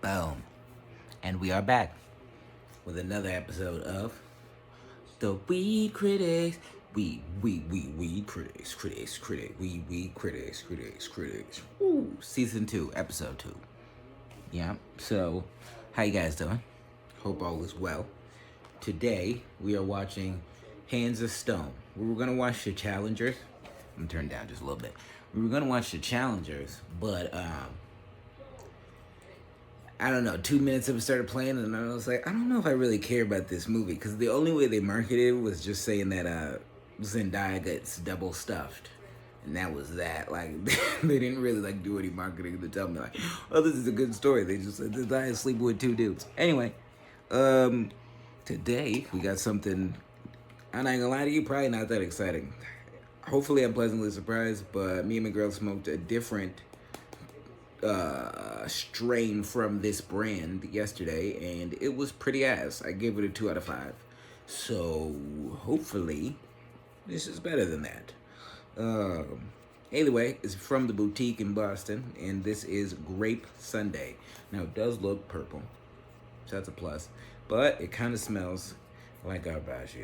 Boom. And we are back with another episode of The Weed Critics. Weed critics. Woo. Season 2, episode 2. Yeah, so how you guys doing? Hope all is well. Today, we are watching Hands of Stone. We were going to watch The Challengers. I'm going to turn down just a little bit. We were going to watch The Challengers, but I don't know, 2 minutes of it started playing, and I was like, I don't know if I really care about this movie, because the only way they marketed it was just saying that Zendaya gets double stuffed, and that was that. Like, they didn't really like do any marketing to tell me like, oh, this is a good story. They just said Zendaya is sleeping with 2 dudes. Anyway, today we got something. I'm not gonna lie to you, probably not that exciting. Hopefully, I'm pleasantly surprised. But me and my girl smoked a different strain from this brand yesterday, and it was pretty ass. I gave it a 2 out of 5. So hopefully this is better than that. Anyway, it's from the Boutiq in Boston, and this is Grape Sundae. Now it does look purple, so that's a plus, but it kind of smells like garbage.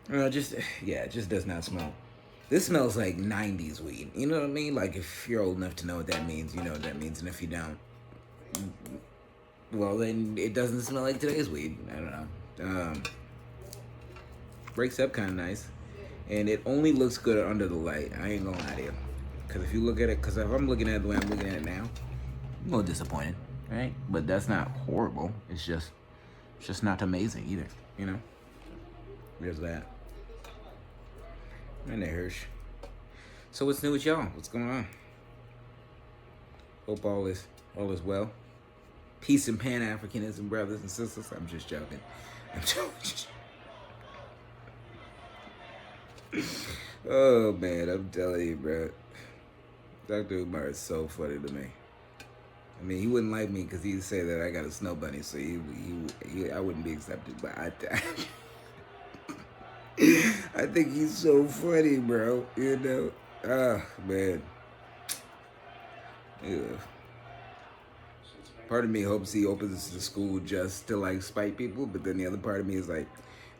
It just does not smell. This smells like 90s weed. You know what I mean? Like, if you're old enough to know what that means, you know what that means. And if you don't, well, then it doesn't smell like today's weed. I don't know. Breaks up kind of nice. And it only looks good under the light. I ain't gonna lie to you. Because if you look at it, because if I'm looking at it the way I'm looking at it now, I'm a little disappointed, right? But that's not horrible. It's just not amazing either, you know? There's that. And Hirsch. So what's new with y'all? What's going on? Hope all is well. Peace and Pan-Africanism, brothers and sisters. I'm just joking. Oh man, I'm telling you, bro. Dr. Umar is so funny to me. I mean, he wouldn't like me because he'd say that I got a snow bunny, so I wouldn't be accepted. But I think he's so funny, bro. You know? Ah, man. Yeah. Part of me hopes he opens the school just to like spite people, but then the other part of me is like,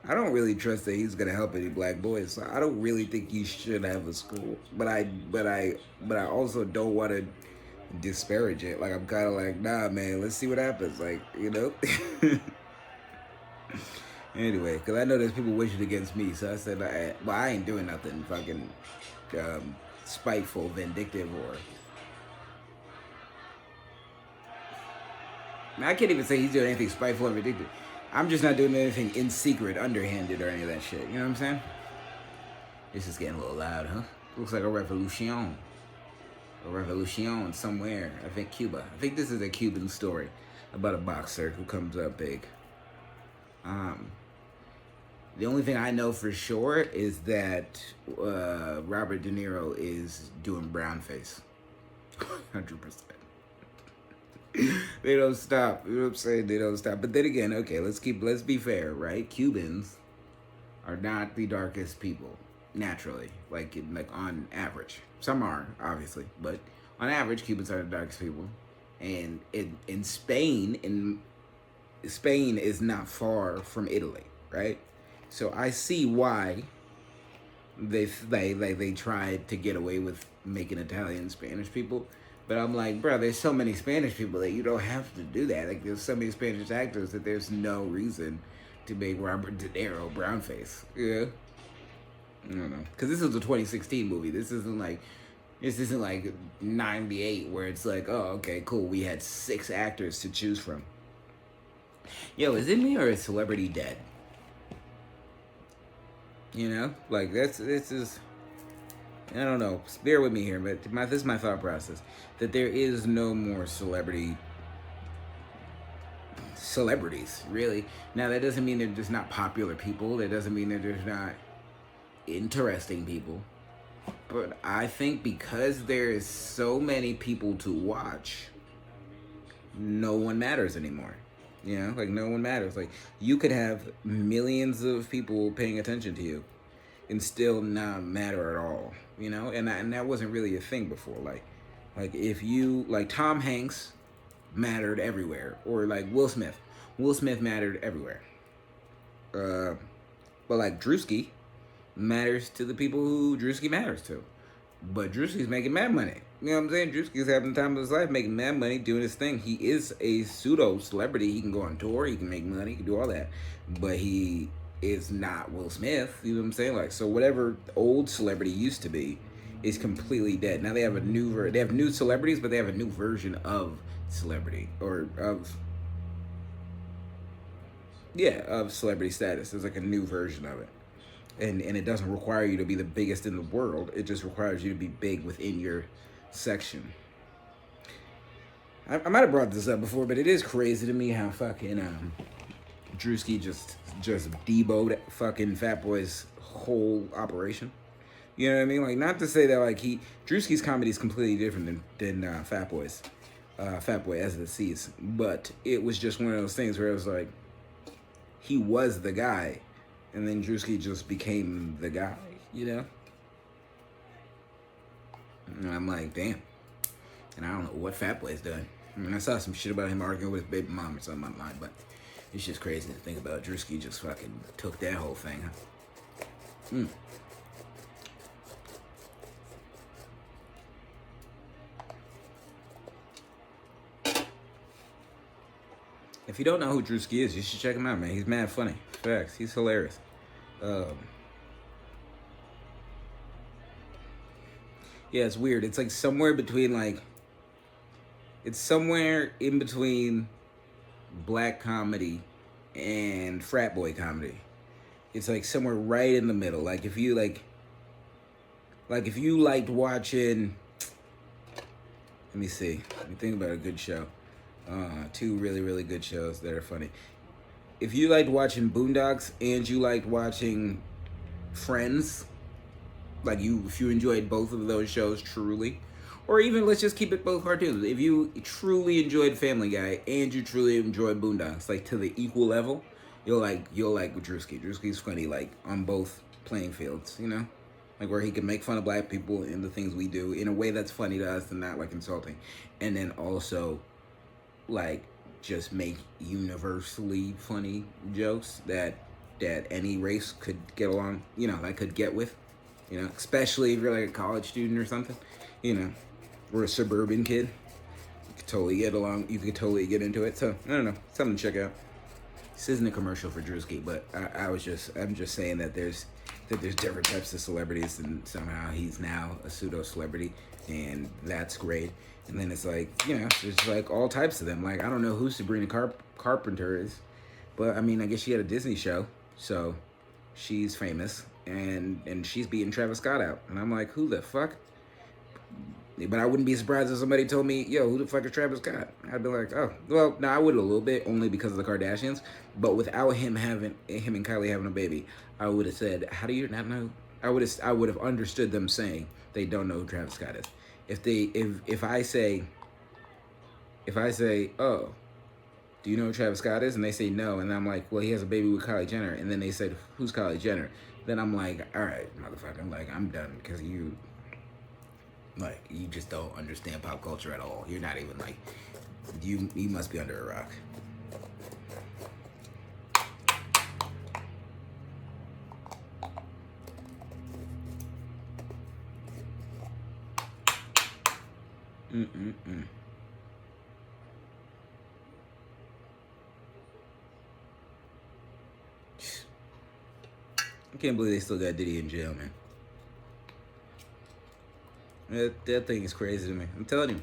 I don't really trust that he's gonna help any black boys. So I don't really think he should have a school. But I also don't want to disparage it. Like, I'm kind of like, nah, man. Let's see what happens. Like, you know. Anyway, because I know there's people wishing against me, so I said, I ain't doing nothing fucking spiteful, vindictive, or... I can't even say he's doing anything spiteful or vindictive. I'm just not doing anything in secret, underhanded, or any of that shit. You know what I'm saying? This is getting a little loud, huh? Looks like a revolution. A revolution somewhere. I think Cuba. I think this is a Cuban story about a boxer who comes up big. The only thing I know for sure is that Robert De Niro is doing brownface. 100%. They don't stop. You know what I'm saying? They don't stop. But then again, okay, let's be fair, right? Cubans are not the darkest people, naturally. Like on average. Some are, obviously. But on average, Cubans are the darkest people. And in Spain, Spain is not far from Italy, right? So I see why they tried to get away with making Italian Spanish people, but I'm like, bro, there's so many Spanish people that you don't have to do that. Like, there's so many Spanish actors that there's no reason to make Robert De Niro brownface. Yeah, I don't know, because this is a 2016 movie. This isn't like 98 where it's like, oh, okay, cool, we had 6 actors to choose from. Yo, is it me or is celebrity dead? You know, like this is, I don't know. Bear with me here, but this is my thought process, that there is no more celebrities, really. Now, that doesn't mean they're just not popular people. That doesn't mean that there's not interesting people. But I think because there is so many people to watch, no one matters anymore. You know, like, no one matters. Like, you could have millions of people paying attention to you and still not matter at all, you know? And that wasn't really a thing before. Like if you, like Tom Hanks mattered everywhere, or like Will Smith. Will Smith mattered everywhere. But like Drewski matters to the people who Drewski matters to. But Drewski's making mad money. You know what I'm saying? Drewski's having the time of his life, making mad money, doing his thing. He is a pseudo celebrity. He can go on tour. He can make money. He can do all that. But he is not Will Smith. You know what I'm saying? Like, so whatever old celebrity used to be is completely dead. Now they have a new they have new celebrities, but they have a new version of celebrity, or of of celebrity status. There's like a new version of it. And it doesn't require you to be the biggest in the world. It just requires you to be big within your section. I might have brought this up before, but it is crazy to me how fucking Drewski just deboed fucking Fat Boy's whole operation. You know what I mean? Like, not to say that like Drewski's comedy is completely different than Fat Boy's, Fat Boy as it sees, but it was just one of those things where it was like he was the guy, and then Drewski just became the guy, you know? And I'm like, damn. And I don't know what Fat Boy's doing. I mean, I saw some shit about him arguing with his baby mom or something online, but it's just crazy to think about. Drewski just fucking took that whole thing. If you don't know who Drewski is, you should check him out, man. He's mad funny. Facts. He's hilarious. Yeah, it's weird. It's like somewhere between like, it's somewhere in between black comedy and frat boy comedy. It's like somewhere right in the middle. Like if you if you liked watching, let me see. Let me think about a good show. Two really good shows that are funny. If you liked watching Boondocks and you liked watching Friends, if you enjoyed both of those shows truly, or even let's just keep it both cartoons. If you truly enjoyed Family Guy and you truly enjoyed Boondocks, like to the equal level, you'll like Drewski. Drewski's funny, like on both playing fields, you know, like where he can make fun of black people and the things we do in a way that's funny to us and not like insulting, and then also like just make universally funny jokes that any race could get along, you know, like could get with, you know, especially if you're like a college student or something, you know, or a suburban kid. You could totally get along. You could totally get into it. So I don't know, something to check out. This isn't a commercial for Drewski, but I'm just saying that there's different types of celebrities, and somehow he's now a pseudo celebrity, and that's great. And then it's like, you know, there's like all types of them. Like, I don't know who Sabrina Carpenter is, but I mean, I guess she had a Disney show, so she's famous, and she's beating Travis Scott out. And I'm like, who the fuck? But I wouldn't be surprised if somebody told me, yo, who the fuck is Travis Scott? I'd be like, oh, well, no, I would a little bit, only because of the Kardashians. But without him and Kylie having a baby, I would have said, how do you not know? I would have understood them saying they don't know who Travis Scott is. If I say, oh, do you know who Travis Scott is? And they say no, and I'm like, well, he has a baby with Kylie Jenner. And then they say, who's Kylie Jenner? Then I'm like, all right, motherfucker, I'm done, because you just don't understand pop culture at all. You're not even like, you must be under a rock. I can't believe they still got Diddy in jail, man. That thing is crazy to me. I'm telling you,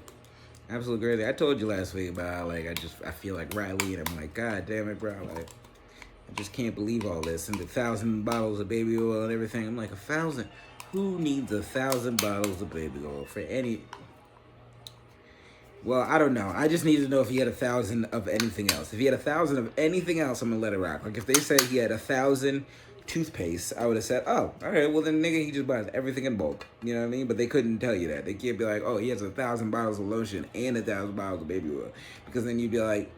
absolutely crazy. I told you last week about how, like, I feel like Riley, and I'm like, God damn it, bro. Like, I just can't believe all this, and the 1,000 bottles of baby oil and everything. I'm like, 1,000? Who needs 1,000 bottles of baby oil for any? Well, I don't know. I just need to know if he had 1,000 of anything else. If he had 1,000 of anything else, I'm gonna let it rock. Like if they said he had 1,000 toothpaste, I would have said, oh, all right, well then nigga, he just buys everything in bulk. You know what I mean? But they couldn't tell you that. They can't be like, oh, he has 1,000 bottles of lotion and 1,000 bottles of baby oil, because then you'd be like,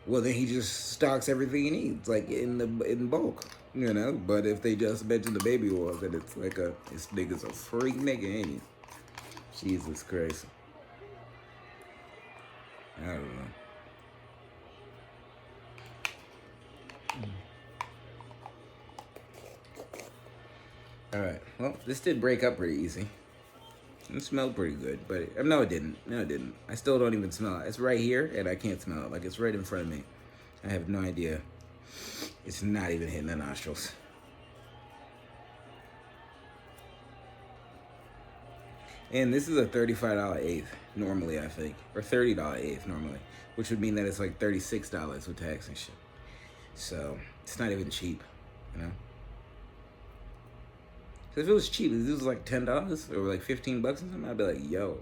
well then he just stocks everything he needs, like in bulk. You know? But if they just mention the baby oil, then it's like this nigga's a freak nigga, ain't he? Jesus Christ. I don't know. All right. Well, this did break up pretty easy. It smelled pretty good, but no, it didn't. No, it didn't. I still don't even smell it. It's right here, and I can't smell it. Like it's right in front of me. I have no idea. It's not even hitting the nostrils. And this is a $35 eighth normally, I think, or $30 eighth normally, which would mean that it's like $36 with tax and shit. So it's not even cheap, you know. So if it was cheap, if this was like $10 or like $15 or something, I'd be like, yo,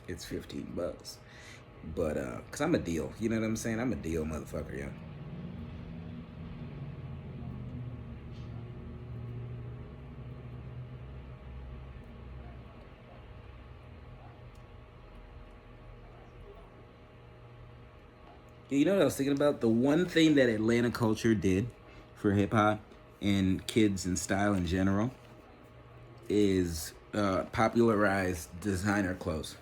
it's $15. But cause I'm a deal, you know what I'm saying? I'm a deal, motherfucker, yo. You know what I was thinking about? The one thing that Atlanta culture did for hip hop and kids and style in general is popularize designer clothes.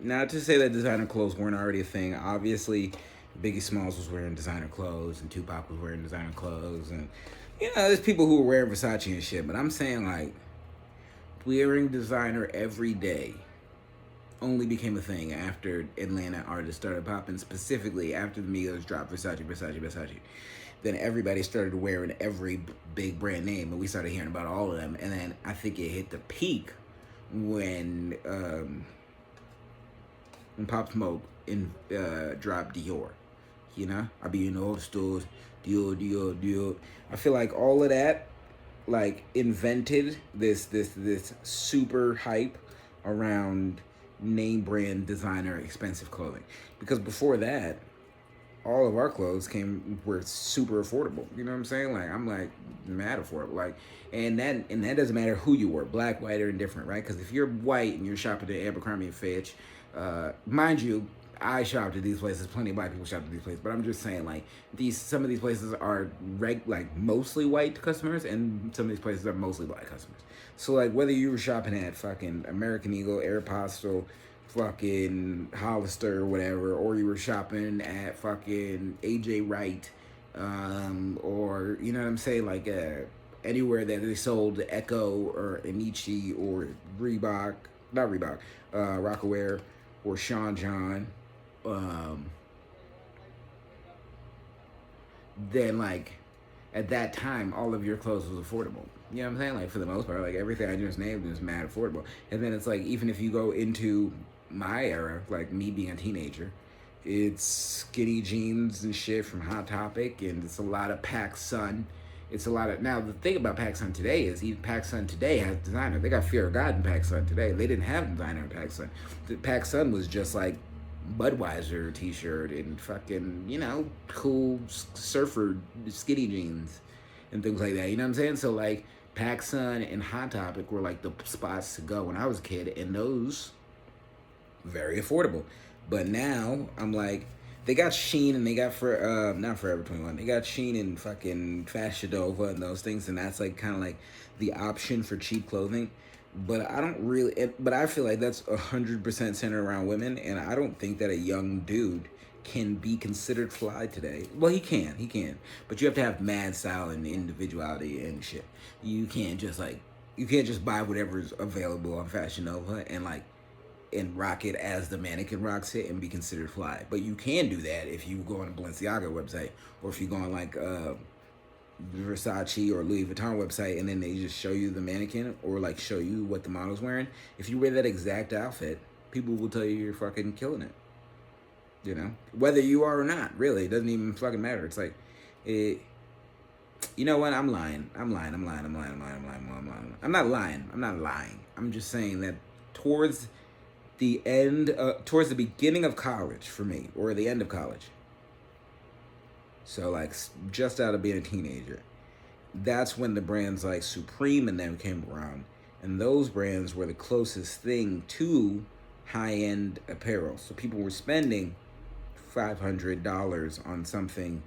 Not to say that designer clothes weren't already a thing. Obviously, Biggie Smalls was wearing designer clothes, and Tupac was wearing designer clothes, and you know, there's people who were wearing Versace and shit. But I'm saying like wearing designer every day only became a thing after Atlanta artists started popping, specifically after the Migos dropped Versace. Then everybody started wearing every big brand name, and we started hearing about all of them. And then I think it hit the peak when Pop Smoke dropped Dior. You know, I be in all the stores, Dior. I feel like all of that like invented this super hype around name brand designer expensive clothing, because before that all of our clothes were super affordable. You know what I'm saying? Like I'm like mad affordable. Like and that doesn't matter who you were, black, white, or indifferent, right? Because if you're white and you're shopping at Abercrombie and Fitch, mind you, I shopped at these places. Plenty of black people shop at these places, but I'm just saying, like some of these places are like mostly white customers, and some of these places are mostly black customers. So like whether you were shopping at fucking American Eagle, Aeropostale, fucking Hollister or whatever, or you were shopping at fucking AJ Wright, or you know what I'm saying, like anywhere that they sold Echo or Anichi or Reebok, not Reebok, Rockaware or Sean John, then like at that time all of your clothes was affordable. You know what I'm saying? Like for the most part, like everything I just named was mad affordable. And then it's like even if you go into my era, like me being a teenager, it's skinny jeans and shit from Hot Topic, and it's a lot of PacSun. It's a lot of now. The thing about PacSun today is even PacSun today has designer. They got Fear of God in PacSun today. They didn't have designer in PacSun. The PacSun was just like Budweiser t-shirt and fucking, you know, cool surfer skinny jeans and things like that. You know what I'm saying? So like PacSun and Hot Topic were like the spots to go when I was a kid, and those very affordable. But now I'm like, they got Sheen and they got for not Forever 21. They got Sheen and fucking Fashion Nova and those things, and that's like kind of like the option for cheap clothing. But I don't really. But I feel like that's 100% centered around women, and I don't think that a young dude can be considered fly today. Well, he can, but you have to have mad style and individuality and shit. You can't just buy whatever's available on Fashion Nova and rock it as the mannequin rocks it and be considered fly. But you can do that if you go on a Balenciaga website, or if you go on like Versace or Louis Vuitton website, and then they just show you the mannequin or like show you what the model's wearing. If you wear that exact outfit, people will tell you you're fucking killing it. You know, whether you are or not, really, it doesn't even fucking matter. It's like, you know what? I'm lying. I'm not lying. I'm just saying that towards the beginning of college for me, or the end of college. So like just out of being a teenager, that's when the brands like Supreme and them came around, and those brands were the closest thing to high-end apparel. So people were spending $500 on something,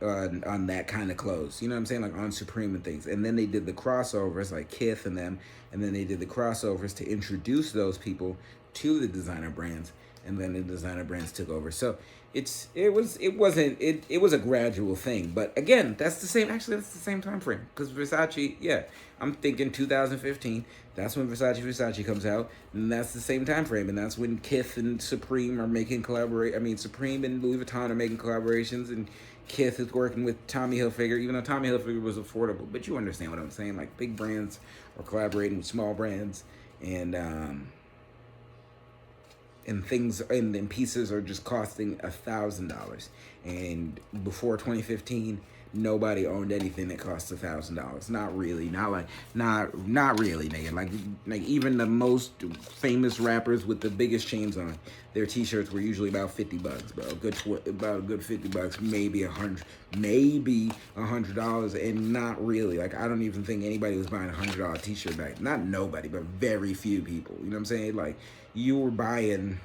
on that kind of clothes. You know what I'm saying? Like on Supreme and things. And then they did the crossovers like Kith and them, and then they did the crossovers to introduce those people to the designer brands, and then the designer brands took over. So it was a gradual thing. But again, that's the same. Actually, that's the same time frame because Versace. Yeah, I'm thinking 2015. That's when Versace comes out, and that's the same time frame, and that's when Kith and Supreme are making collaborate. I mean, Supreme and Louis Vuitton are making collaborations, and Kith is working with Tommy Hilfiger, even though Tommy Hilfiger was affordable. But you understand what I'm saying? Like big brands are collaborating with small brands, and things and pieces are just costing $1,000. And before 2015, nobody owned anything that cost $1,000. Not really. Not really, nigga. Like even the most famous rappers with the biggest chains on, their t-shirts were usually about $50, bro. About a good $50, maybe $100, and not really. Like I don't even think anybody was buying $100 t-shirt back. Not nobody, but very few people. You know what I'm saying? Like you were buying.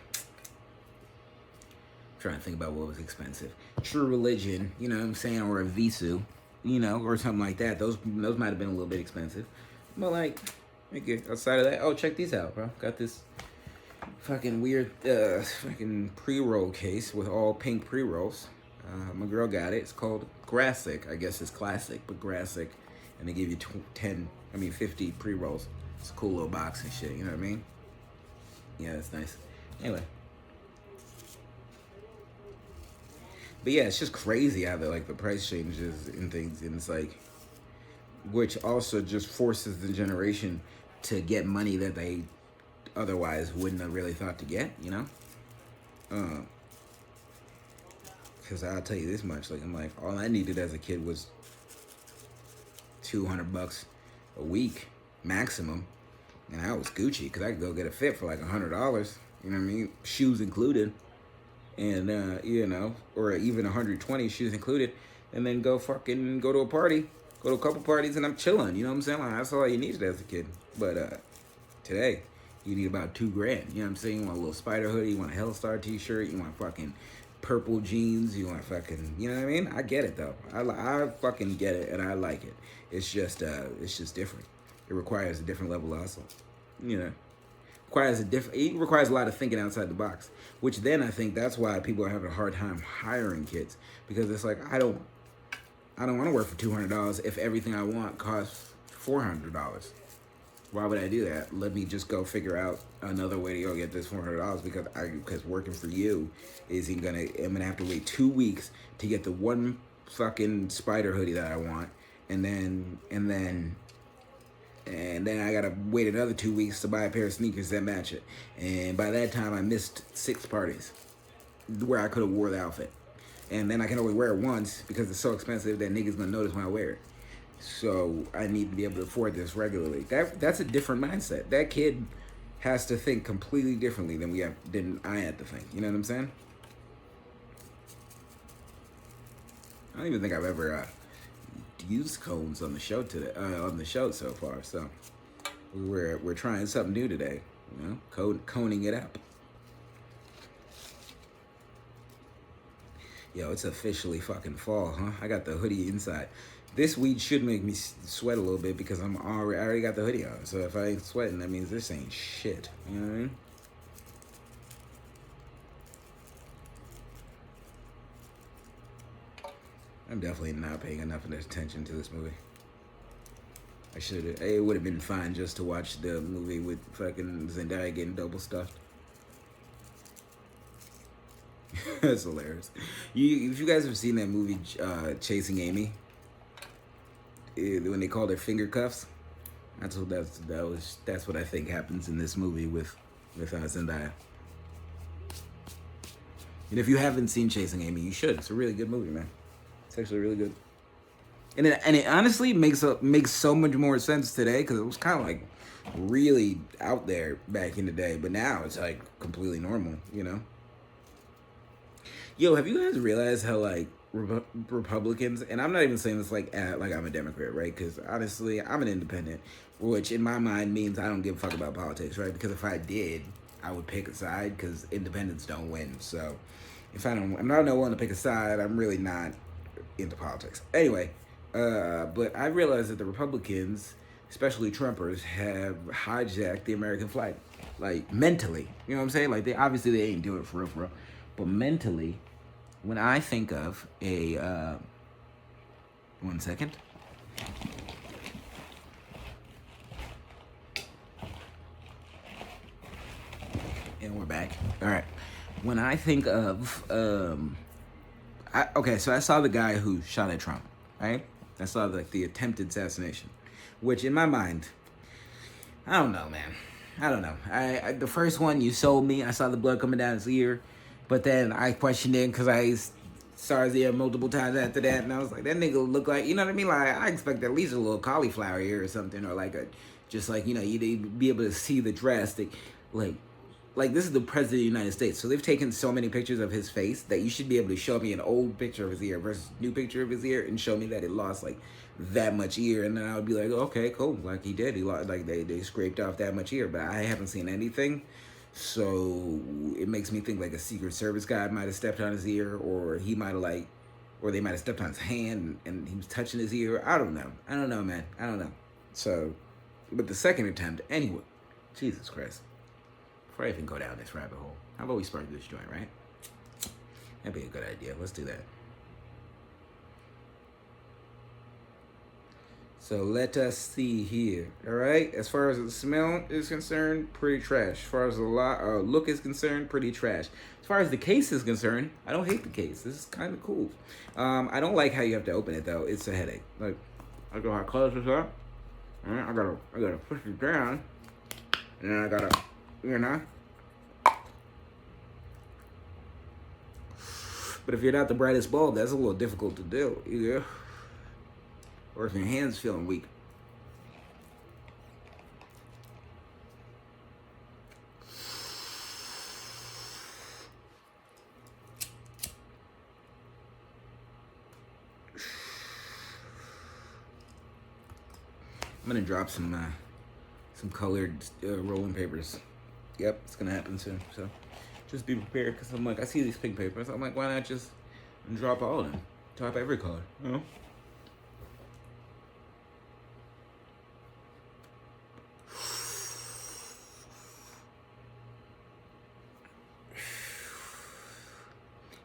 Trying to think about what was expensive. True Religion, you know what I'm saying, or a Visu, you know, or something like that. Those might have been a little bit expensive. But like, okay, outside of that, oh, check these out, bro. Got this fucking weird fucking pre-roll case with all pink pre-rolls. My girl got it. It's called Grape. I guess it's classic, but Grape. And they give you 50 pre-rolls. It's a cool little box and shit, you know what I mean? Yeah, that's nice. Anyway. But yeah, it's just crazy how the price changes and things, and it's like, which also just forces the generation to get money that they otherwise wouldn't have really thought to get, you know? Because I'll tell you this much, like I'm like, all I needed as a kid was $200 a week maximum, and I was Gucci because I could go get a fit for like $100. You know what I mean? Shoes included. And you know, or even 120 shoes included, and then go to a party, go to a couple parties, and I'm chilling. You know what I'm saying? Like, that's all you needed as a kid. But today, you need about $2,000. You know what I'm saying? You want a little spider hoodie, you want a Hellstar t-shirt, you want fucking purple jeans, you want fucking, you know what I mean? I get it though. I fucking get it, and I like it. It's just different. It requires a different level of hustle. You know. It requires a lot of thinking outside the box, which then I think that's why people are having a hard time hiring kids, because it's like I don't want to work for $200 if everything I want costs $400. Why would I do that? Let me just go figure out another way to go get this $400 because working for you I'm gonna have to wait 2 weeks to get the one fucking spider hoodie that I want, and then I gotta wait another 2 weeks to buy a pair of sneakers that match it. And by that time, I missed 6 parties where I could have wore the outfit. And then I can only wear it once because it's so expensive that niggas gonna notice when I wear it. So I need to be able to afford this regularly. That's a different mindset. That kid has to think completely differently than I had to think. You know what I'm saying? I don't even think I've ever used cones on the show so far. So we're trying something new today, you know, coning it up. Yo, it's officially fucking fall, huh? I got the hoodie inside. This weed should make me sweat a little bit because I already got the hoodie on. So if I ain't sweating, that means this ain't shit. You know what I mean? I'm definitely not paying enough attention to this movie. I should have. It would have been fine just to watch the movie with fucking Zendaya getting double stuffed. That's hilarious. If you guys have seen that movie, Chasing Amy, when they called her finger cuffs, that's what I think happens in this movie with Zendaya. And if you haven't seen Chasing Amy, you should. It's a really good movie, man. It's actually really good. And it honestly makes so much more sense today because it was kind of like really out there back in the day, but now it's like completely normal, you know? Yo, have you guys realized how like Republicans, and I'm not even saying this like I'm a Democrat, right? Because honestly, I'm an independent, which in my mind means I don't give a fuck about politics, right? Because if I did, I would pick a side because independents don't win. So I'm not one to pick a side. I'm really not into politics. Anyway, but I realized that the Republicans, especially Trumpers, have hijacked the American flag. like mentally. You know what I'm saying? Like they obviously they ain't do it for real, but mentally, when I think of a 1 second. And we're back. All right. When I think of, okay, so I saw the guy who shot at Trump, right? I saw like the attempted assassination, which in my mind, I don't know, man. I don't know. I the first one you sold me, I saw the blood coming down his ear, but then I questioned it because I saw his ear multiple times after that, and I was like, that nigga look like, you know what I mean? Like I expect at least a little cauliflower ear or something, or like a, just like, you know, you'd be able to see the drastic, like this is the president of the United States, so they've taken so many pictures of his face that you should be able to show me an old picture of his ear versus new picture of his ear and show me that it lost like that much ear, and then I would be like, oh, okay, cool, like he did, he lost, like they scraped off that much ear, but I haven't seen anything, so it makes me think like a Secret Service guy might have stepped on his ear, or he might have like, or they might have stepped on his hand and he was touching his ear. I don't know, man, I don't know. So, but the second attempt, anyway, Jesus Christ. Before I even go down this rabbit hole, how about we spark this joint, right? That'd be a good idea. Let's do that. So let us see here. All right. As far as the smell is concerned, pretty trash. As far as the look is concerned, pretty trash. As far as the case is concerned, I don't hate the case. This is kind of cool. I don't like how you have to open it though. It's a headache. Like, I go how close this up. All right. I gotta push it down, and then I gotta, you know. But if you're not the brightest bulb, that's a little difficult to do, yeah. Or if your hand's feeling weak. I'm gonna drop some colored rolling papers. Yep, it's gonna happen soon. So just be prepared, because I'm like, I see these pink papers. I'm like, why not just drop all of them? Drop every color, you know?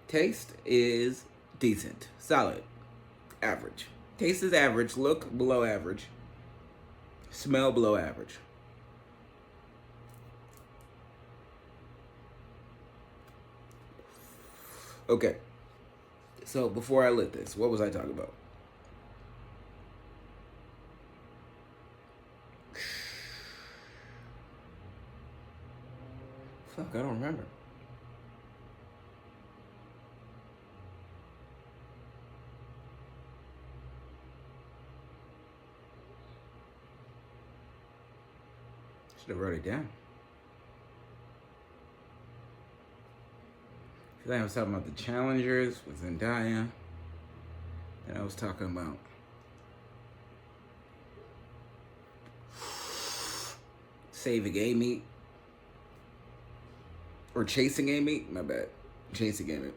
Taste is decent, solid, average. Taste is average, look below average, smell below average. Okay, so before I lit this, what was I talking about? Fuck, I don't remember. Should have wrote it down. I feel like I was talking about the challengers with Zendaya. And I was talking about saving Amy. Or chasing Amy. My bad. Chasing Amy.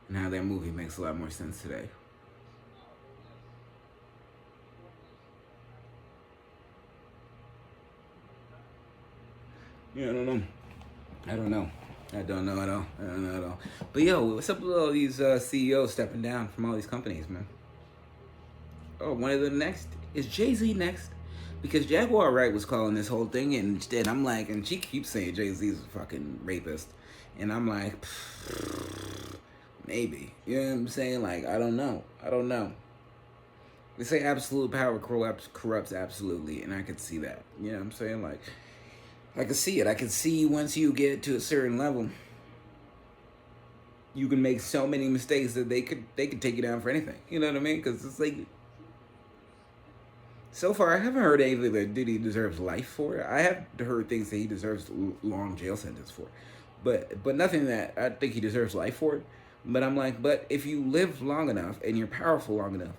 And how that movie makes a lot more sense today. Yeah, I don't know at all. But yo, what's up with all these CEOs stepping down from all these companies, man? Oh, one of the next is Jay-Z next, because Jaguar Wright was calling this whole thing, and I'm like, and she keeps saying Jay-Z's a fucking rapist, and I'm like, maybe, you know what I'm saying? Like, I don't know. They say absolute power corrupts absolutely, and I could see that. You know what I'm saying? Like, I can see it. I can see once you get to a certain level, you can make so many mistakes that they could take you down for anything. You know what I mean? Because it's like, so far I haven't heard anything that Diddy deserves life for. I have heard things that he deserves long jail sentence for, but nothing that I think he deserves life for. But I'm like, but if you live long enough and you're powerful long enough,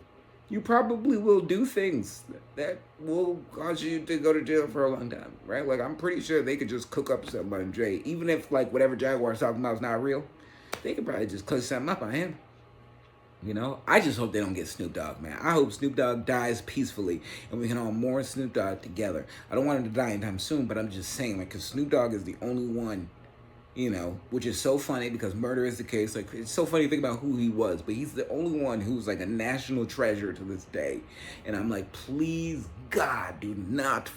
you probably will do things that will cause you to go to jail for a long time, right? Like, I'm pretty sure they could just cook up something on Dre. Even if, like, whatever Jaguar's talking about is not real, they could probably just cook something up on him. You know, I just hope they don't get Snoop Dogg, man. I hope Snoop Dogg dies peacefully and we can all mourn Snoop Dogg together. I don't want him to die anytime soon, but I'm just saying, like, because Snoop Dogg is the only one, you know, which is so funny because murder is the case. Like, it's so funny to think about who he was, but he's the only one who's like a national treasure to this day. And I'm like, please, God, do not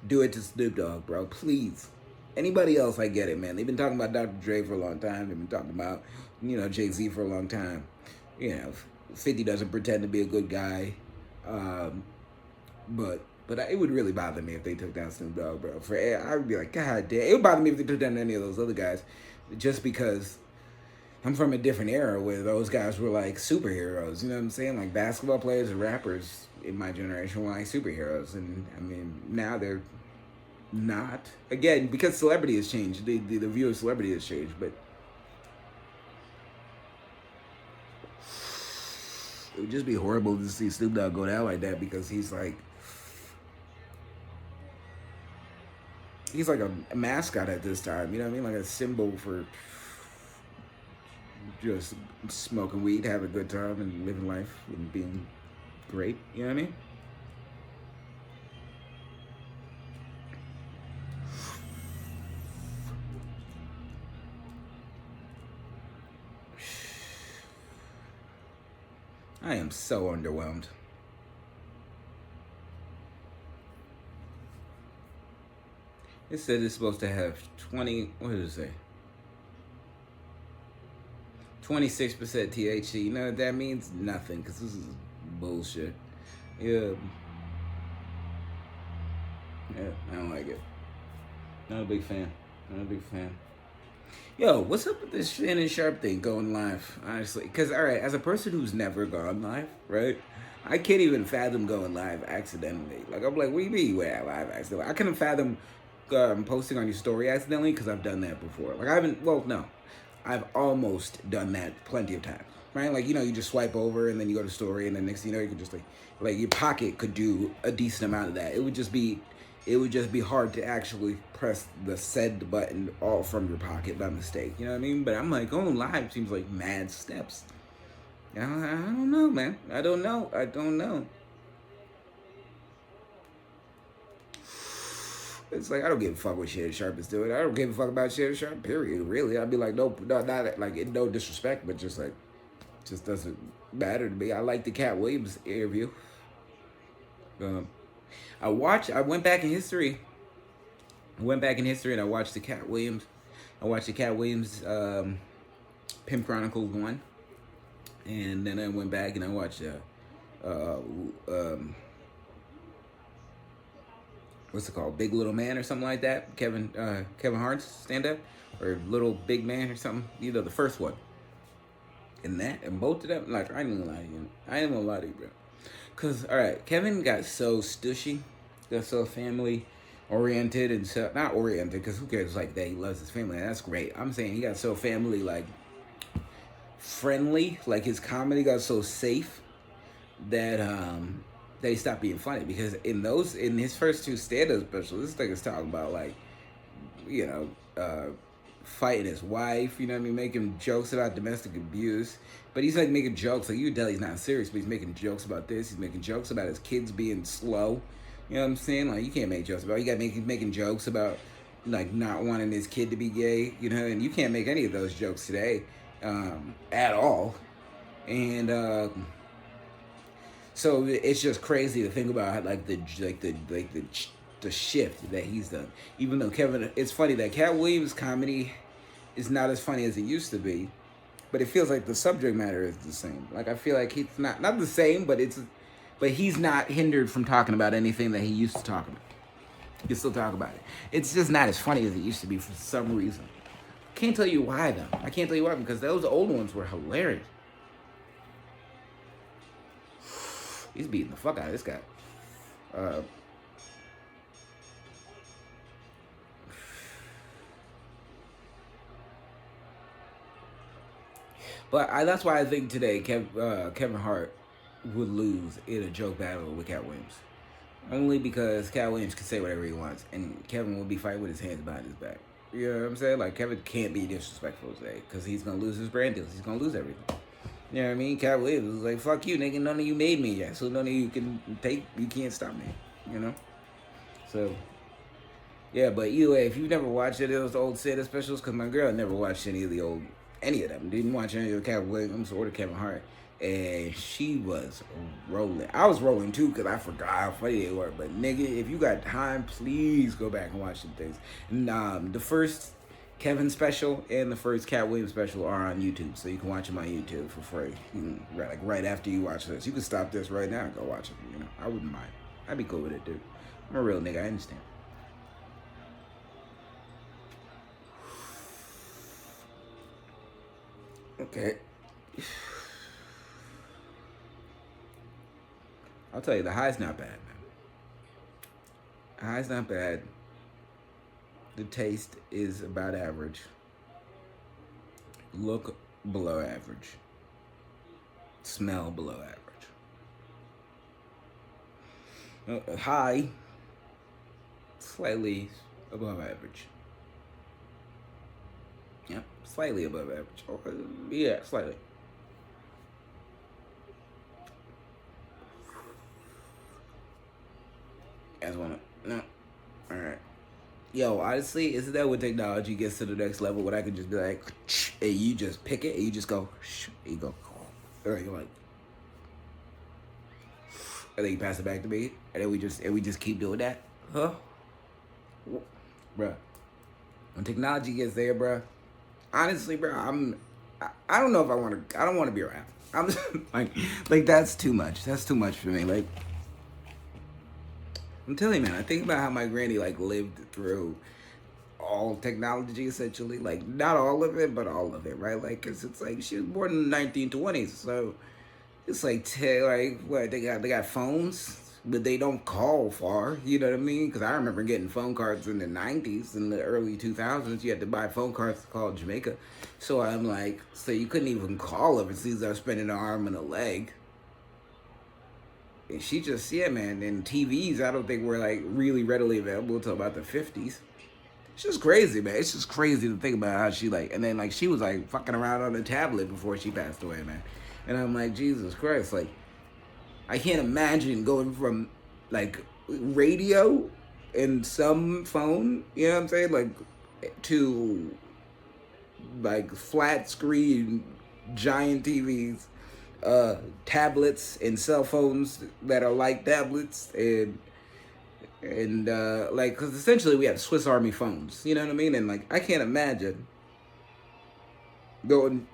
do it to Snoop Dogg, bro. Please. Anybody else, I get it, man. They've been talking about Dr. Dre for a long time. They've been talking about, you know, Jay-Z for a long time. You know, 50 doesn't pretend to be a good guy. But it would really bother me if they took down Snoop Dogg, bro. I would be like, God damn. It would bother me if they took down any of those other guys. Just because I'm from a different era where those guys were like superheroes. You know what I'm saying? Like basketball players and rappers in my generation were like superheroes. And I mean, now they're not. Again, because celebrity has changed. The view of celebrity has changed. But it would just be horrible to see Snoop Dogg go down like that because he's like a mascot at this time. You know what I mean? Like a symbol for just smoking weed, having a good time, and living life and being great. You know what I mean? I am so underwhelmed. It said it's supposed to have 20, what did it say? 26% THC. You know what that means? Nothing, because this is bullshit. Yeah. Yeah, I don't like it. Not a big fan. Not a big fan. Yo, what's up with this Shannon Sharp thing going live? Honestly, because all right, as a person who's never gone live, right? I can't even fathom going live accidentally. Like I'm like, what do you mean you went live accidentally? I couldn't fathom posting on your story accidentally because I've done that before. Like I haven't. Well, no, I've almost done that plenty of times. Right? Like you know, you just swipe over and then you go to story, and then next thing you know, you can just like your pocket could do a decent amount of that. It would just be hard to actually press the send button all from your pocket by mistake. You know what I mean? But I'm like, going live seems like mad steps. I don't know, man. I don't know. It's like, I don't give a fuck what Shannon Sharp is doing. I don't give a fuck about Shannon Sharp, period. Really. I'd be like, no, not like, no disrespect, but just like, just doesn't matter to me. I like the Cat Williams interview. I went back in history. And I watched the Cat Williams. Pimp Chronicles 1. And then I went back and I watched what's it called? Big Little Man or something like that. Kevin Hart's stand up, or Little Big Man or something. You know, the first one. And both of them, like, I ain't gonna lie to you, bro. Cause all right, Kevin got so stushy, got so family oriented, and so not oriented, cause who cares like that he loves his family, and that's great. I'm saying he got so family like friendly, like his comedy got so safe that he stopped being funny. Because in his first two stand-up specials, this nigga's talking about like, you know, fighting his wife, you know what I mean, making jokes about domestic abuse. But he's like making jokes, like you can tell he's not serious, but he's making jokes about this. He's making jokes about his kids being slow. You know what I'm saying? Like you can't make jokes about it. You gotta making jokes about like not wanting his kid to be gay, you know, and you can't make any of those jokes today at all. And so it's just crazy to think about like the shift that he's done. Even though it's funny that Cat Williams' comedy is not as funny as it used to be, but it feels like the subject matter is the same. Like I feel like he's not the same, but he's not hindered from talking about anything that he used to talk about. He can still talk about it. It's just not as funny as it used to be for some reason. Can't tell you why though. I can't tell you why, because those old ones were hilarious. He's beating the fuck out of this guy. But that's why I think today Kevin Hart would lose in a joke battle with Cat Williams. Only because Cat Williams can say whatever he wants, and Kevin will be fighting with his hands behind his back. You know what I'm saying? Like Kevin can't be disrespectful today because he's gonna lose his brand deals. He's gonna lose everything. You know what I mean? Cat Williams was like, "Fuck you, nigga. None of you made me yet, so none of you can take. You can't stop me." You know. So yeah, but either way, if you've never watched any of those old Santa specials, because my girl never watched any of them. Didn't watch any of Cat Williams or the Kevin Hart, and she was rolling. I was rolling too because I forgot how funny they were. But nigga, if you got time, please go back and watch some things. And the first Kevin special and the first Cat Williams special are on YouTube, so you can watch them on YouTube for free. Right after you watch this, you can stop this right now and go watch it. You know, I wouldn't mind. I'd be cool with it, dude. I'm a real nigga. I understand. Okay. I'll tell you, the high's not bad, man. The high's not bad. The taste is about average. Look below average. Smell below average. High, slightly above average. Yep, slightly above average. Yeah, slightly. As one. No. All right. Yo, honestly, isn't that when technology gets to the next level? When I could just be like, and you just pick it, and you just go, and you go, or you're like, and then you pass it back to me, and then we just keep doing that, huh? Bruh, when technology gets there, bruh, honestly, bruh, I don't know if I don't want to be around. I'm just, like that's too much. That's too much for me. Like, I'm telling you, man, I think about how my granny like lived through all technology essentially, like not all of it, but all of it, right? Like, cause it's like she was born in the 1920s, so it's like like what they got phones, but they don't call far. You know what I mean? Because I remember getting phone cards in the 90s, in the early 2000s. You had to buy phone cards to call Jamaica. So I'm like, so you couldn't even call overseas. I was spending an arm and a leg. And she just, yeah, man. And TVs, I don't think were like really readily available until about the 50s. It's just crazy, man. It's just crazy to think about how she like, and then like she was like fucking around on a tablet before she passed away, man. And I'm like, Jesus Christ, like, I can't imagine going from like radio and some phone, you know what I'm saying, like, to like flat screen giant TVs, tablets and cell phones that are like tablets, and like, because essentially we have Swiss Army phones, you know what I mean? And like, I can't imagine going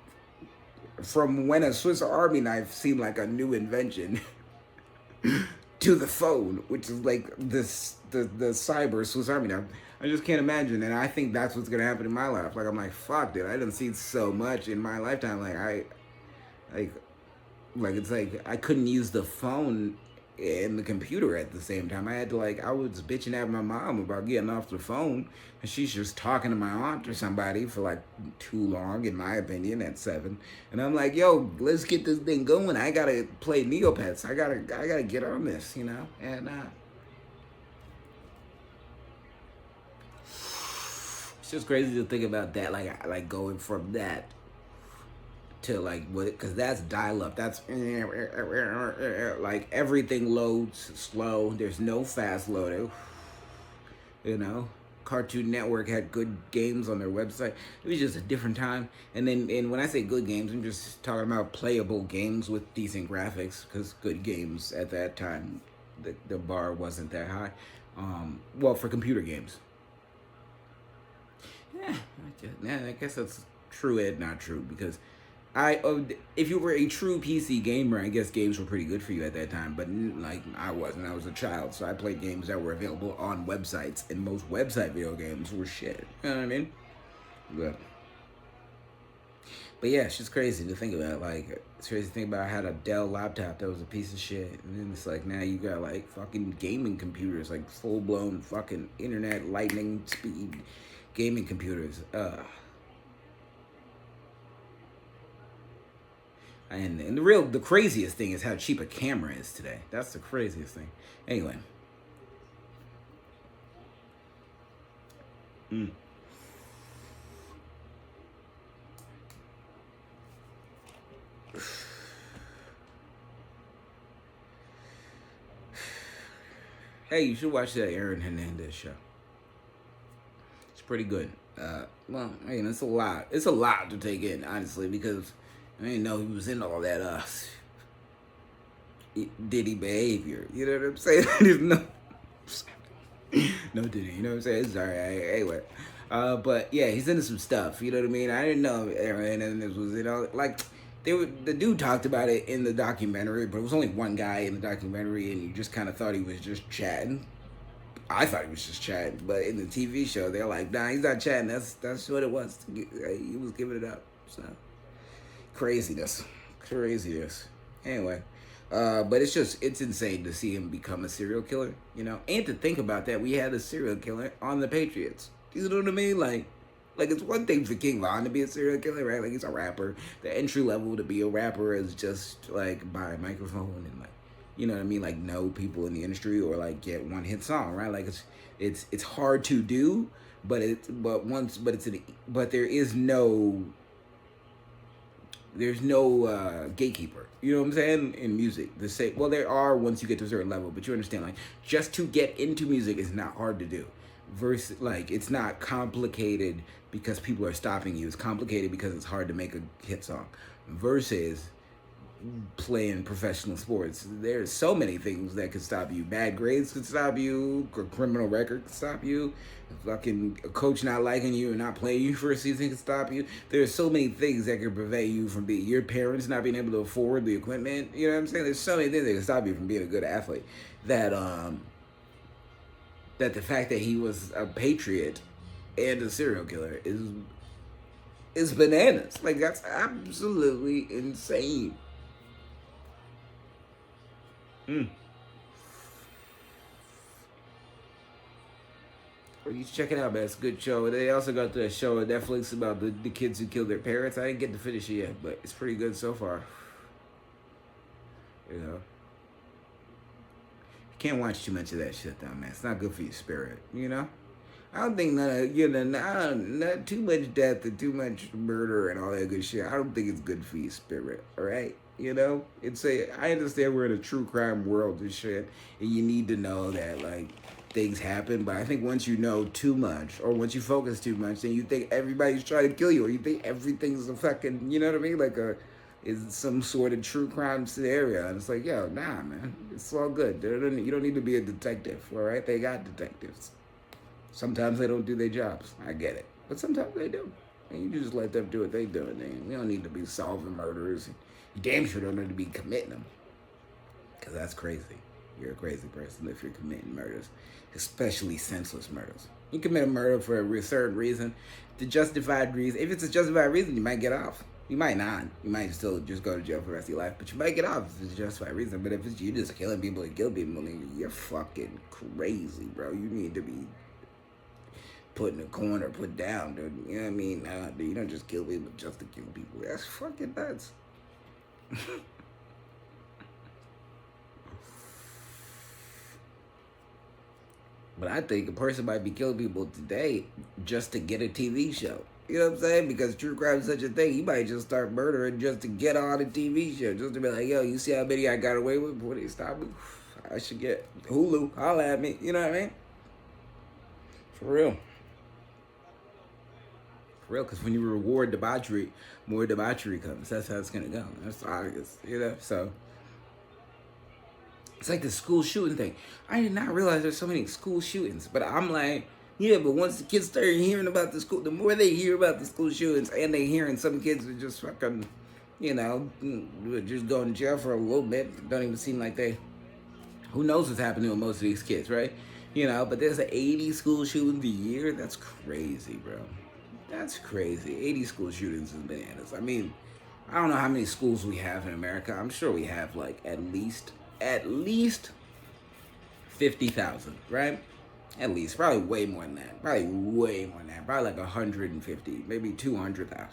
from when a Swiss Army knife seemed like a new invention to the phone, which is like this the cyber Swiss Army knife. I just can't imagine, and I think that's what's gonna happen in my life. Like, I'm like, fuck, dude, I didn't see so much in my lifetime. Like it's like I couldn't use the phone and the computer at the same time. I had to, like, I was bitching at my mom about getting off the phone, and she's just talking to my aunt or somebody for like too long, in my opinion, at 7. And I'm like, yo, let's get this thing going. I gotta play Neopets. I gotta get on this, you know. And it's just crazy to think about that, like going from that to like what, because that's dial up. That's like everything loads slow. There's no fast loading. You know, Cartoon Network had good games on their website. It was just a different time. And when I say good games, I'm just talking about playable games with decent graphics, because good games at that time, the bar wasn't that high. Well, for computer games. Yeah, I guess that's true and not true, because if you were a true PC gamer, I guess games were pretty good for you at that time. But like, I wasn't. I was a child, so I played games that were available on websites, and most website video games were shit. You know what I mean? But yeah, it's just crazy to think about. Like, it's crazy to think about. I had a Dell laptop that was a piece of shit, and then it's like, now you got like fucking gaming computers, like full blown fucking internet lightning speed gaming computers. And the craziest thing is how cheap a camera is today. That's the craziest thing. Anyway. Hey, you should watch that Aaron Hernandez show. It's pretty good. Well, I mean, it's a lot. It's a lot to take in, honestly, because I didn't know he was in all that Diddy behavior. You know what I'm saying? There's no Diddy. You know what I'm saying? Sorry. Anyway. But yeah, he's into some stuff. You know what I mean? I didn't know Aaron and this was, like the dude talked about it in the documentary, but it was only one guy in the documentary, and you just kind of thought he was just chatting. I thought he was just chatting, but in the TV show, they're like, nah, he's not chatting. That's what it was. He was giving it up. So craziness. Anyway, but it's insane to see him become a serial killer, and to think about that we had a serial killer on the Patriots. You know what I mean? Like it's one thing for King Von to be a serial killer, right? Like he's a rapper. The entry level to be a rapper is just like buy a microphone and like, you know what I mean? Like know people in the industry or like get one hit song, right? Like it's hard to do, but there's no gatekeeper. You know what I'm saying? In music, there are once you get to a certain level, but you understand, like just to get into music is not hard to do. Versus, like it's not complicated because people are stopping you. It's complicated because it's hard to make a hit song. Versus playing professional sports, there's so many things that could stop you. Bad grades could stop you. A criminal record could stop you. Fucking a coach not liking you and not playing you for a season could stop you. There's so many things that could prevent you from being your parents not being able to afford the equipment. You know what I'm saying? There's so many things that can stop you from being a good athlete. That the fact that he was a patriot and a serial killer is bananas. Like that's absolutely insane. You should check it out, man. It's a good show. They also got the show on Netflix about the kids who killed their parents. I didn't get to finish it yet, but it's pretty good so far. You can't watch too much of that shit, though, man. It's not good for your spirit. I don't think not too much death and too much murder and all that good shit. I don't think it's good for your spirit. All right. I understand we're in a true crime world and shit, and you need to know that like things happen. But I think once you know too much, or once you focus too much, then you think everybody's trying to kill you, or you think everything's a fucking, you know what I mean, is some sort of true crime scenario. And it's like, yo, nah, man, it's all good. You don't need to be a detective, all right? They got detectives. Sometimes they don't do their jobs. I get it, but sometimes they do. And you just let them do what they do. And you don't need to be solving murders. You damn sure don't need to be committing them. Because that's crazy. You're a crazy person if you're committing murders. Especially senseless murders. You commit a murder for a certain reason. The justified reason. If it's a justified reason, you might get off. You might not. You might still just go to jail for the rest of your life. But you might get off if it's a justified reason. But if it's you just killing people and kill people, then you're fucking crazy, bro. You need to be put in a corner, put down, dude. You know what I mean? Dude, you don't just kill people just to kill people. That's fucking nuts. But I think a person might be killing people today just to get a TV show. You know what I'm saying? Because true crime is such a thing. You might just start murdering just to get on a TV show. Just to be like, yo, you see how many I got away with before they stop me? I should get Hulu. Holla at me. You know what I mean? For real. For real, because when you reward debauchery, more debauchery comes. That's how it's going to go. That's obvious, So, it's like the school shooting thing. I did not realize there's so many school shootings. But I'm like, yeah, but once the kids start hearing about the school, the more they hear about the school shootings, and they hearing some kids are just fucking, just going to jail for a little bit. Don't even seem like they, who knows what's happening with most of these kids, right? But there's 80 school shootings a year. That's crazy, bro. That's crazy. 80 school shootings is bananas. I mean, I don't know how many schools we have in America. I'm sure we have like at least 50,000, right? At least. Probably way more than that. Probably like 150, maybe 200,000.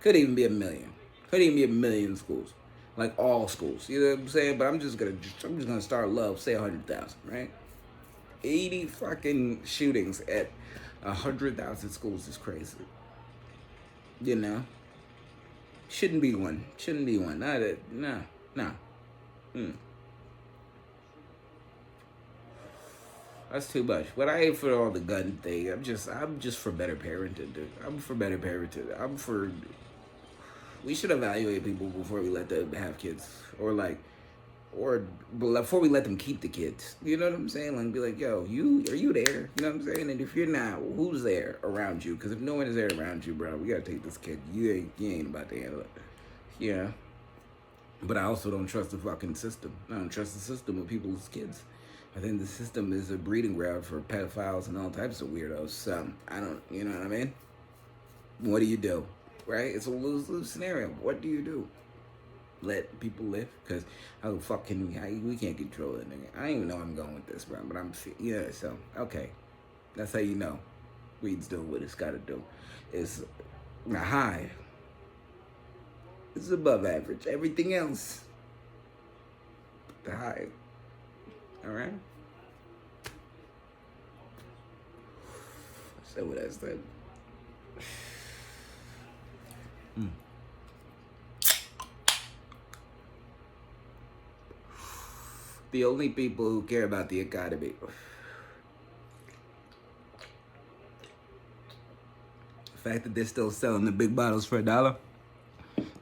Could even be a million. Could even be a million schools. Like all schools. You know what I'm saying? But I'm just gonna start low, say 100,000, right? 80 fucking shootings at 100,000 schools is crazy. Shouldn't be one. No. That's too much. But I ain't for all the gun thing. I'm just for better parenting, dude. I'm for better parenting. I'm for. We should evaluate people before we let them have kids, or before we let them keep the kids. You know what I'm saying? Like, be like, yo, are you there? You know what I'm saying? And if you're not, who's there around you? Because if no one is there around you, bro, we gotta take this kid. You ain't about to handle it. Yeah. But I also don't trust the fucking system. I don't trust the system with people's kids. I think the system is a breeding ground for pedophiles and all types of weirdos. So I don't, you know what I mean? What do you do? Right? It's a lose-lose scenario. What do you do? Let people live? Because how the fuck can we can't control it, nigga. I don't even know where I'm going with this, bro. But yeah, so, okay. That's how you know. Weed's doing what it's got to do. It's a high. It's above average. Everything else, the high. All right. So what I said. The only people who care about the economy. The fact that they're still selling the big bottles for $1.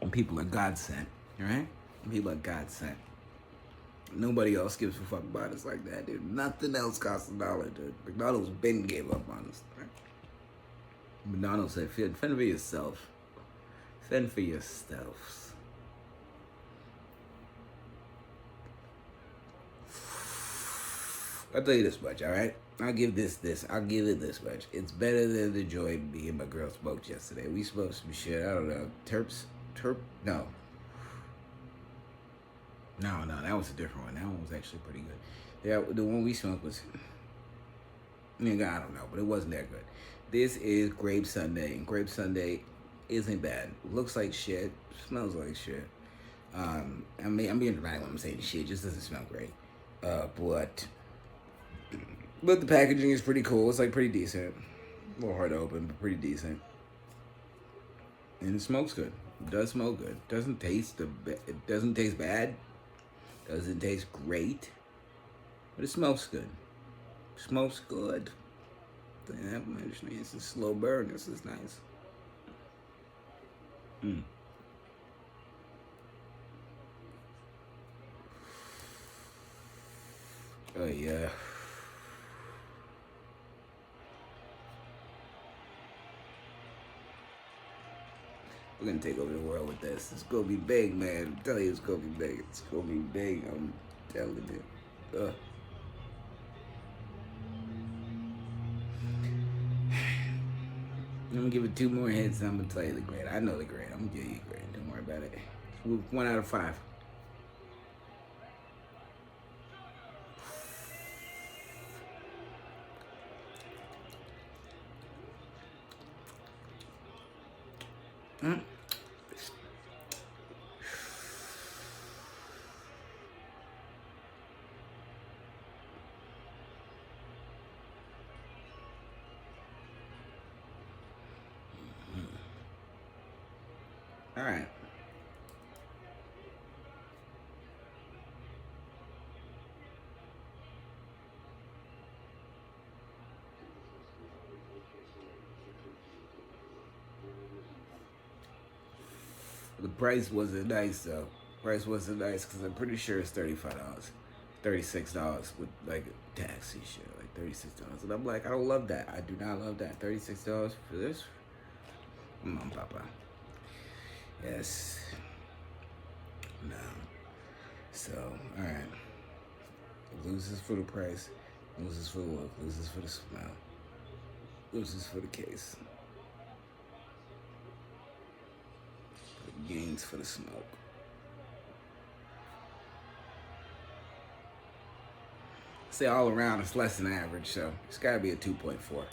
And people are godsend, right? People are godsend. Nobody else gives a fuck about us like that, dude. Nothing else costs $1, dude. McDonald's been gave up on us. Right? McDonald's said, fend for yourself. Fend for yourselves. I'll tell you this much, all right? I'll give it this much. It's better than the joint me and my girl smoked yesterday. We smoked some shit, I don't know. No, that was a different one. That one was actually pretty good. Yeah, the one we smoked was, nigga, I don't know, but it wasn't that good. This is Grape Sundae, and Grape Sundae isn't bad. Looks like shit, smells like shit. I'm being dramatic when I'm saying shit. It just doesn't smell great. But the packaging is pretty cool. It's like pretty decent. A little hard to open, but pretty decent. And it smokes good. It does smell good. It doesn't taste bad. Doesn't taste great. But it smells good. It smells good. It's a slow burn. This is nice. Oh yeah. We're gonna take over the world with this. It's gonna be big, man. I'm telling you, it's gonna be big. It's gonna be big. I'm telling you. I'm gonna give it 2 more hits and I'm gonna tell you the grade. I know the grade. I'm gonna give you a grade. Don't worry about it. 1 out of 5. All right. The price wasn't nice though. Price wasn't nice because I'm pretty sure it's $35, $36 with like tax and shit, like $36. And I'm like, I don't love that. I do not love that. $36 for this? Come on, Papa. Yes. No. So, all right. Loses for the price. Loses for the look. Loses for the smell. Loses for the case. Gains for the smoke. Say all around it's less than average, so it's got to be a 2.4.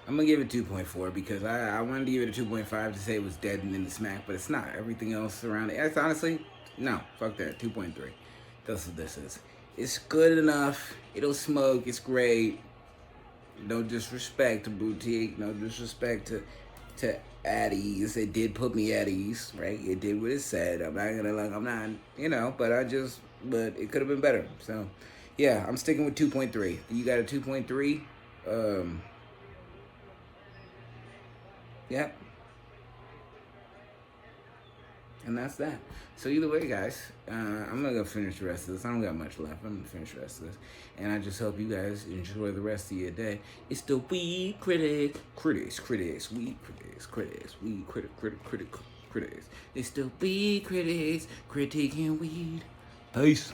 I'm gonna give it 2.4 because I wanted to give it a 2.5 to say it was dead and in the smack, but it's not. Everything else around it, it's honestly, no, fuck that. 2.3. That's what this is. It's good enough. It'll smoke. It's great. No disrespect to Boutiq. No disrespect to at ease. It did put me at ease, right? It did what it said. I'm not gonna but it could have been better. So, Yeah, I'm sticking with 2.3. You got a 2.3. Yep. And that's that. So either way, guys, I'm gonna go finish the rest of this. I don't got much left. I'm gonna finish the rest of this, and I just hope you guys enjoy the rest of your day. It's the weed critics. It's the weed critics critiquing weed. Peace.